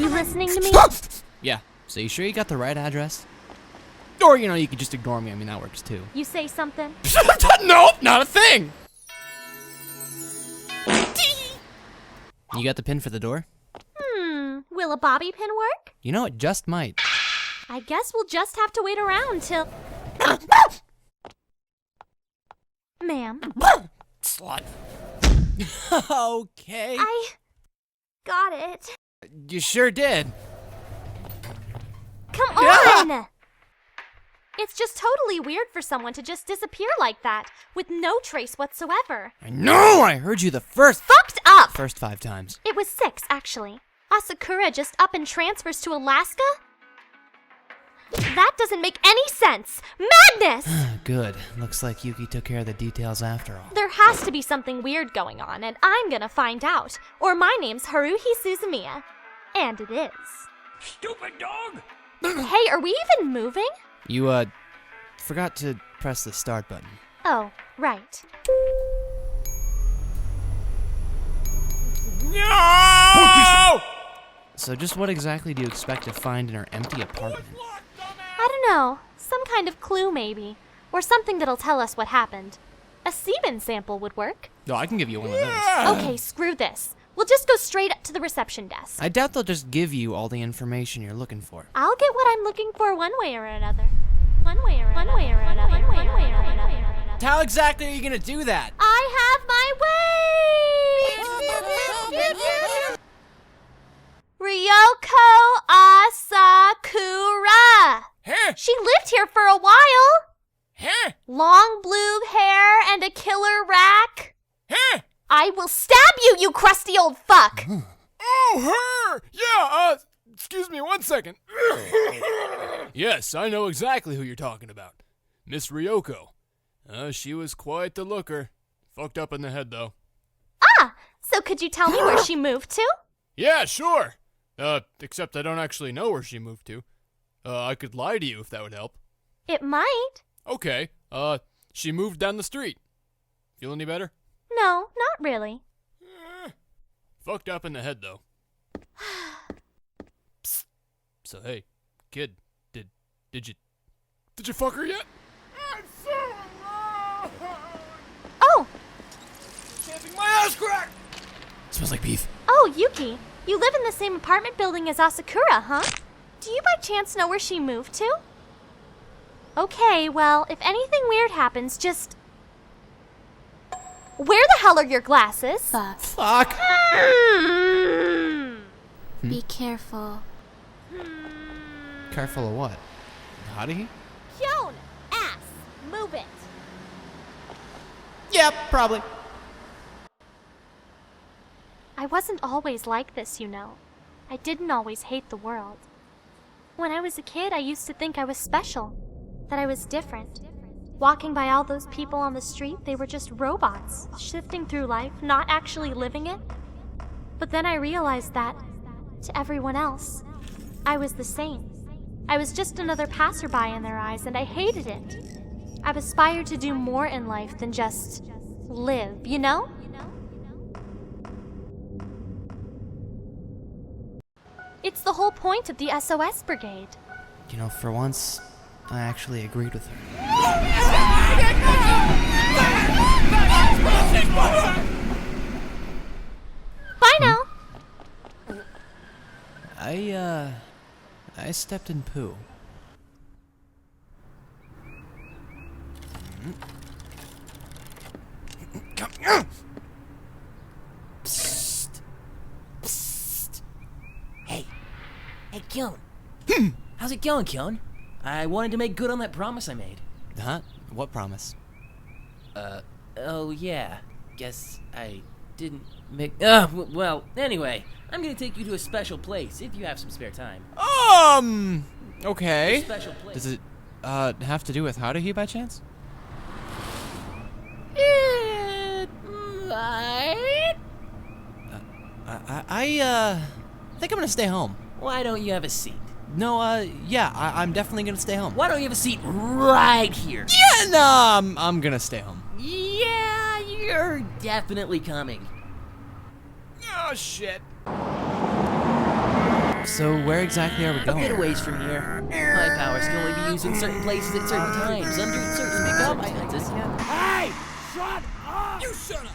You listening to me? Yeah, so you sure you got the right address? Or, you could just ignore me. I mean, that works too. You say something? Nope, not a thing! You got the pin for the door? Will a bobby pin work? It just might. I guess we'll just have to wait around till... Ma'am. Slut. Okay. I got it. You sure did. Come on! It's just totally weird for someone to just disappear like that, with no trace whatsoever. I know! I heard you the first Fucked up! 5 times. It was 6, actually. Asakura just up and transfers to Alaska? That doesn't make any sense! Madness! Good. Looks like Yuki took care of the details after all. There has to be something weird going on, and I'm gonna find out. Or my name's Haroohee Suzumiya. And it is. Stupid dog! Hey, are we even moving? You, forgot to press the start button. Oh, right. No! So just what exactly do you expect to find in her empty apartment? I don't know. Some kind of clue, maybe. Or something that'll tell us what happened. A semen sample would work. No, I can give you one of those. Okay, screw this. We'll just go straight up to the reception desk. I doubt they'll just give you all the information you're looking for. I'll get what I'm looking for one way or another. One way or another. One way or another. One way or another. How exactly are you gonna do that? I have my way! Ryoko Asakura! Huh? She lived here for a while. Huh? Long blue hair and a killer rack. Huh? I will stab you, you crusty old fuck! Oh, her! Yeah, excuse me 1 second. Yes, I know exactly who you're talking about. Miss Ryoko. She was quite the looker. Fucked up in the head, though. Ah, so could you tell me where she moved to? Yeah, sure. Except I don't actually know where she moved to. I could lie to you if that would help. It might. Okay, she moved down the street. Feel any better? No, not really. Fucked up in the head, though. Psst. So, hey, kid, did you fuck her yet? I'm so alone! Oh! Getting my ass cracked! Smells like beef. Oh, Yuki. You live in the same apartment building as Asakura, huh? Do you by chance know where she moved to? Okay, well, if anything weird happens, just... Where the hell are your glasses? Fuck. Be careful. Careful of what? Haruhi? Kyon! Ass! Move it! Yep, probably. I wasn't always like this, you know. I didn't always hate the world. When I was a kid, I used to think I was special, that I was different. Walking by all those people on the street, they were just robots, shifting through life, not actually living it. But then I realized that, to everyone else, I was the same. I was just another passerby in their eyes, and I hated it. I've aspired to do more in life than just live, you know? It's the whole point of the SOS Brigade. For once, I actually agreed with her. Bye now! I stepped in poo. Come here! Psst. Psst. Hey, Kyon. How's it going, Kyon? I wanted to make good on that promise I made. Huh? What promise? Oh yeah. Guess I didn't make... well, anyway, I'm gonna take you to a special place if you have some spare time. Okay. A special place. Does it, have to do with Haruhi by chance? It might. I think I'm gonna stay home. Why don't you have a seat? No, yeah, I'm definitely gonna stay home. Why don't you have a seat right here? Yeah, no, I'm gonna stay home. Yeah, you're definitely coming. Oh, shit. So where exactly are we A bit going? ways from here. My powers can only be used in certain places at certain times, under certain circumstances. Hey! Shut up! You shut up!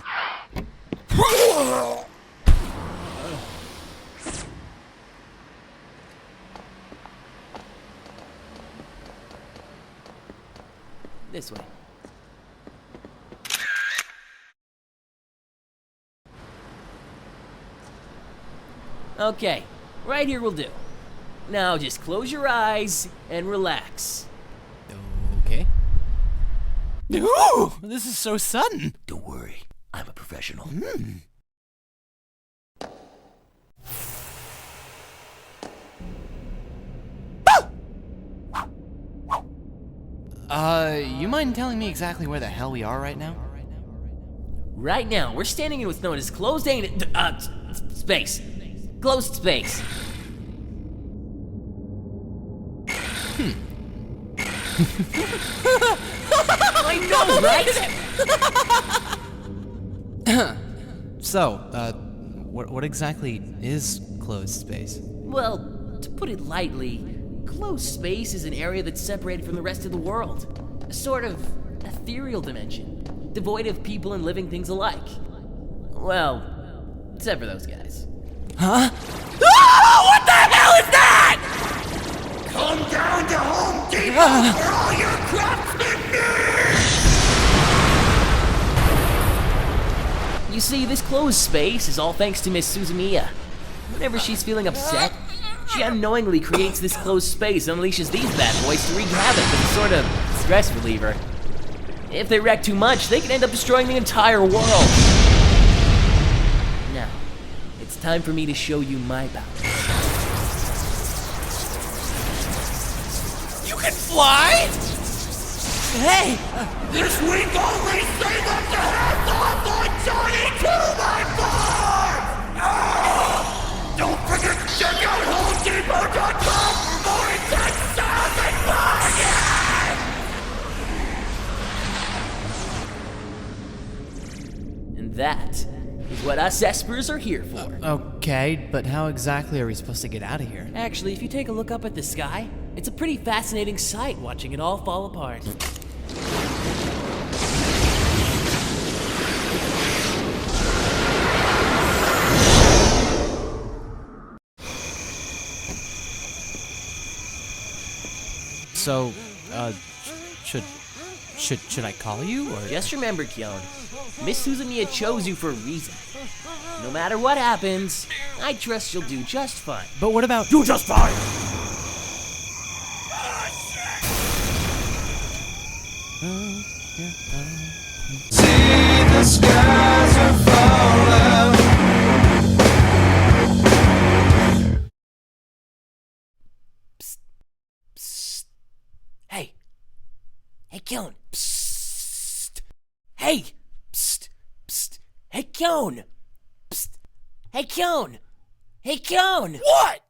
This way. Okay, right here will do. Now just close your eyes and relax. Okay. Ooh, this is so sudden. Don't worry, I'm a professional. You mind telling me exactly where the hell we are right now? Right now, we're standing in what's known as closed space. Closed space. I know, right? So, what exactly is closed space? Well, to put it lightly, closed space is an area that's separated from the rest of the world. A sort of ethereal dimension, devoid of people and living things alike. Well, except for those guys. Huh? Oh, what the hell is that? Come down to Home Depot for all your craftsman needs! You see, this closed space is all thanks to Miss Suzumiya. Whenever she's feeling upset, she unknowingly creates this closed space and unleashes these bad boys to wreak havoc as a sort of stress reliever. If they wreck too much, they can end up destroying the entire world. Now, it's time for me to show you my power. You can fly? Hey! This week only save up to half off on Johnny 2x4! Don't forget to check out HomeDepot.com for more intense sales and bargains! And that is what us espers are here for. Okay, but how exactly are we supposed to get out of here? Actually, if you take a look up at the sky, it's a pretty fascinating sight watching it all fall apart. So, should I call you, or? Just remember, Kyon, Miss Suzumiya chose you for a reason. No matter what happens, I trust you'll do just fine. But what about? Do just fine! See the skies are falling. Hey! Hey, Kyon! Psst! Hey! Psst! Psst! Hey, Kyon! Psst! Hey, Kyon! Hey, Kyon! What?